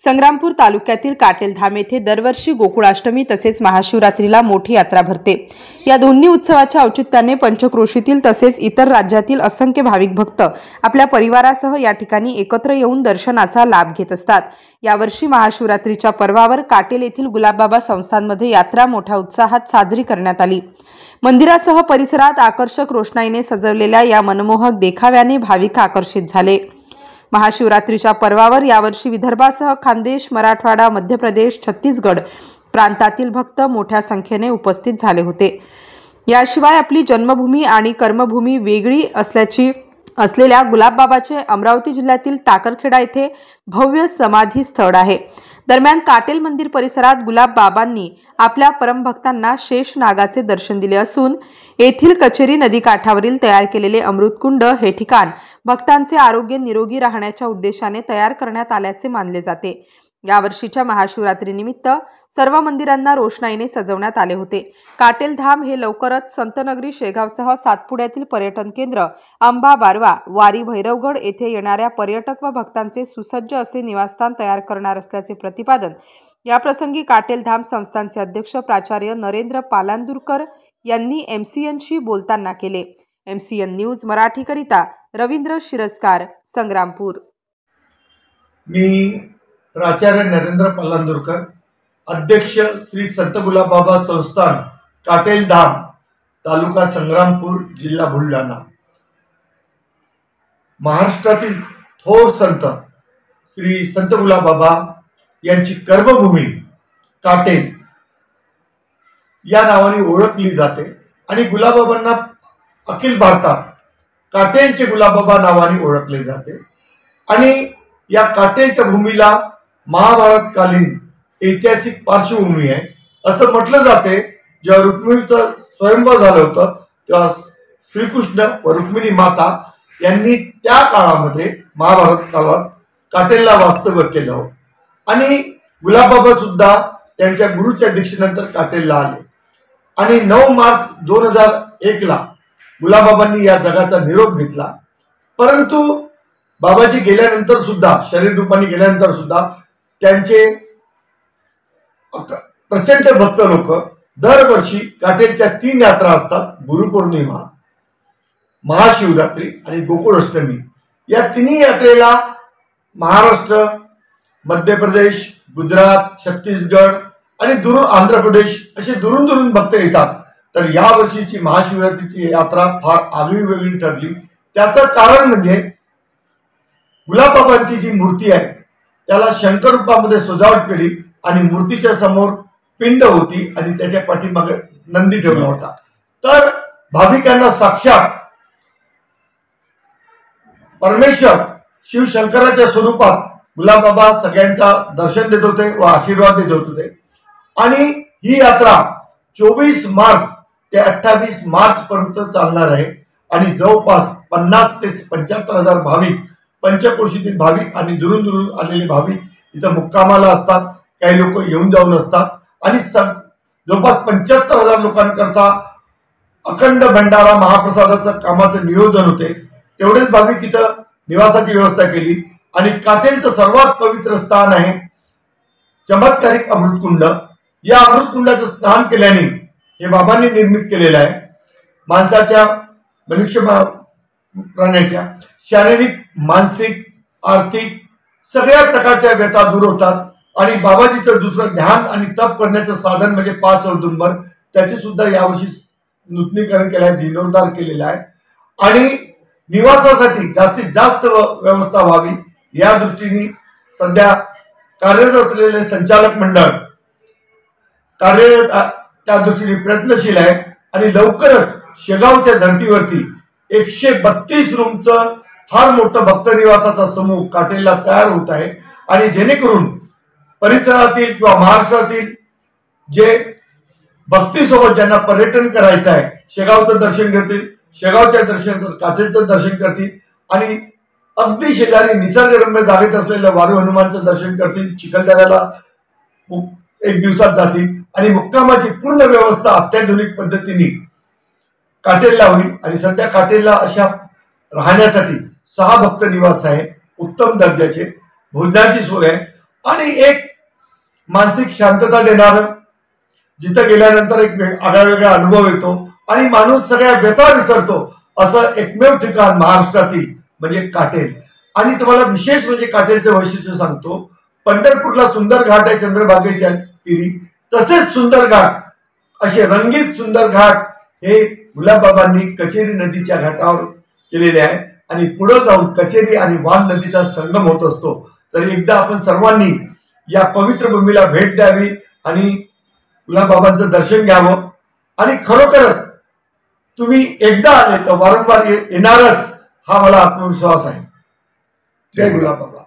संग्रामपूर तालुक्यातील काटेलधाम येथे दरवर्षी गोकुळाष्टमी तसेच महाशिवरात्रीला मोठी यात्रा भरते। या दोन्ही उत्सवाच्या औचित्याने पंचक्रोशीतील तसेच इतर राज्यातील असंख्य भाविक भक्त आपल्या परिवारासह या ठिकाणी एकत्र येऊन दर्शनाचा लाभ घेत असतात। यावर्षी महाशिवरात्रीच्या पर्वावर काटेल येथील गुलाबबाबा संस्थानमध्ये यात्रा मोठ्या उत्साहात साजरी करण्यात आली। मंदिरासह परिसरात आकर्षक रोषणाईने सजवलेल्या या मनमोहक देखाव्याने भाविक आकर्षित झाले। महाशिवरात्रीच्या पर्वावर यावर्षी विदर्भासह खानदेश, मराठवाडा, मध्य प्रदेश, छत्तीसगड प्रांतातील भक्त मोठ्या संख्येने उपस्थित झाले होते। याशिवाय आपली जन्मभूमी आणि कर्मभूमी वेगळी असलेल्या गुलाबबाबाचे अमरावती जिल्ह्यातील टाकरखेडा येथे भव्य समाधी स्थळ आहे। दरम्यान काटेल मंदिर परिसरात गुलाबबाबांनी आपल्या परमभक्तांना शेष नागाचे दर्शन दिले असून येथील कचेरी नदीकाठावरील तयार केलेले अमृतकुंड हे ठिकाण भक्तांचे आरोग्य निरोगी राहण्याच्या उद्देशाने तयार करण्यात आल्याचे मानले जाते। यावर्षीच्या महाशिवरात्रीनिमित्त सर्व मंदिरांना रोषणाईने सजवण्यात आले होते। काटेलधाम हे लवकरच संतनगरी शेगावसह सातपुड्यातील पर्यटन केंद्र अंबा बारवा, वारी भैरवगड येथे येणाऱ्या पर्यटक व भक्तांचे सुसज्ज असे निवासस्थान तयार करणार असल्याचे प्रतिपादन याप्रसंगी काटेलधाम संस्थानचे अध्यक्ष प्राचार्य नरेंद्र पालांदूरकर यांनी MCNशी बोलताना केले। MCN न्यूज मराठीकरिता रवींद्र शिरस्कार, संग्रामपूर। मी प्राचार्य नरेंद्र पालांदूरकर, अध्यक्ष श्री संत गुलाबबाबा संस्थान काटेलधाम, तालुका संग्रामपूर, जिल्हा बुलढाणा। महाराष्ट्रातील थोर संत श्री संत गुलाबबाबा यांची कर्मभूमी काटेल या नावाने ओळखली जाते आणि गुलाबबाबांना अखिल भारतात काटेलचे गुलाबबाबा नावाने ओळखले जाते। आणि या काटेलच्या भूमीला महाभारतकालीन ऐतिहासिक पार्श्वभूमी आहे। असं म्हटलं जाते, जेव्हा रुक्मिणीचं स्वयंवर झालं होतं तेव्हा श्रीकृष्ण व रुक्मिणी माता यांनी त्या काळामध्ये महाभारत काळात काटेलला वास्तव्य केलं होतं आणि गुलाबबाबा सुद्धा त्यांच्या गुरुच्या दीक्षेनंतर काटेलला आले आणि 9 मार्च 2001 ला गुलाबबाबांनी या जगाचा निरोप घेतला। परंतु बाबाजी गेल्यानंतर सुद्धा, शरीर रूपाने गेल्यानंतर सुद्धा त्यांचे प्रचंड भक्त लोक दरवर्षी काटेलच्या 3 यात्रा असतात, गुरुपौर्णिमा, महाशिवरात्री आणि गोकुळाष्टमी। या तिन्ही यात्रेला महाराष्ट्र, मध्य प्रदेश, गुजरात, छत्तीसगड आणि दुरून आंध्र प्रदेश असे दुरून दुरून भक्त येतात। तर या वर्षीची महाशिवरात्रीची यात्रा फार आगळीवेगळी ठरली। त्याचं कारण म्हणजे गुलाबबाबांची जी मूर्ती आहे त्याला शंकर रूपामध्ये सजावट केली आणि मूर्तीच्या समोर पिंड होती आणि त्याच्या पाठीमागे नंदी ठेवला होता। तर भाविकांना साक्षात परमेश्वर शिवशंकराच्या स्वरूपात गुलाबबाबा सगळ्यांचा दर्शन देत होते व आशीर्वाद देत होते। आणि ही यात्रा 24 मार्च ते 28 मार्च पर्यंत चालणार आहे आणि जवळपास 50 ते 75 हजार भाविक, पंचक्रोशीतील भाविक आणि दुरून दुरून आलेले भाविक इथं मुक्कामाला असतात। काही लोक येऊन जाऊन असतात आणि जवळपास 75,000 लोकांकरता अखंड भंडारा महाप्रसादाचं कामाचं नियोजन होते। तेवढेच भाविक इथं निवासाची व्यवस्था केली आणि काटेलचं सर्वात पवित्र स्थान आहे चमत्कारिक अमृतकुंड। या अमृतकुंडाचं स्नान केल्याने, हे बाबांनी निर्मित केलेलं आहे, माणसाच्या, मनुष्य प्राण्याच्या शारीरिक, मानसिक, आर्थिक सगळ्या प्रकारच्या व्यथा दूर होतात। आणि बाबाजीचं दुसरं ध्यान आणि तप करण्याचं साधन म्हणजे 5 औदुंबर, त्याचे सुद्धा यावर्षी नूतनीकरण केलं आहे, जीर्णोद्धार केलेला आहे आणि निवासासाठी जास्तीत जास्त व्यवस्था व्हावी या दृष्टीने सध्या कार्यरत असलेले संचालक मंडळ कार्यरत त्या दृष्टीने प्रयत्नशील आहे आणि लवकरच शेगावच्या धर्तीवरती 132 रूमचं फार मोठं भक्त निवासाचा समूह काटेलला तयार होत आहे आणि जेणेकरून परिसरातील किंवा महाराष्ट्रातील जे भक्तीसोबत ज्यांना पर्यटन करायचं आहे, शेगावचं दर्शन करतील, शेगावच्या दर्शन काटेलचं दर्शन करतील आणि अगदी शेजारी निसर्गरम्य जागेत असलेल्या वारू हनुमानचं दर्शन करतील, चिखलदऱ्याला 1 दिवसात जातील आणि मुक्कामाची पूर्ण व्यवस्था अत्याधुनिक पद्धतीने काटेलला होईल। आणि सध्या काटेलला अशा राहण्यासाठी 6 भक्त निवास आहे, उत्तम दर्जाचे, भोजनाची सोय आहे आणि एक मानसिक शांतता देणारं, जिथं गेल्यानंतर एक आगळा वेगळा अनुभव येतो आणि माणूस सगळ्या व्यथा विसरतो असं एकमेव ठिकाण महाराष्ट्रातील म्हणजे काटेल. आणि तुम्हाला विशेष म्हणजे काटेलचं वैशिष्ट्य सांगतो. पंढरपूरला सुंदर घाट आहे चंद्रभागेच्या तीरी, तसेच सुंदर घाट असे रंगीत सुंदर घाट हे गुलाबबाबांनी कचेरी नदीच्या घाटावर केलेले आहे. आणि पुढे जाऊन कचेरी आणि वान नदीचा संगम होत असतो. तर एकदा आपण सर्वांनी या पवित्र भूमीला भेट द्यावी आणि गुलाबबाबांचं दर्शन घ्यावं. आणि खरोखरच तुम्ही एकदा आले तर वारंवार येणारच हा मला आत्मविश्वास आहे. जय गुलाबबाबा.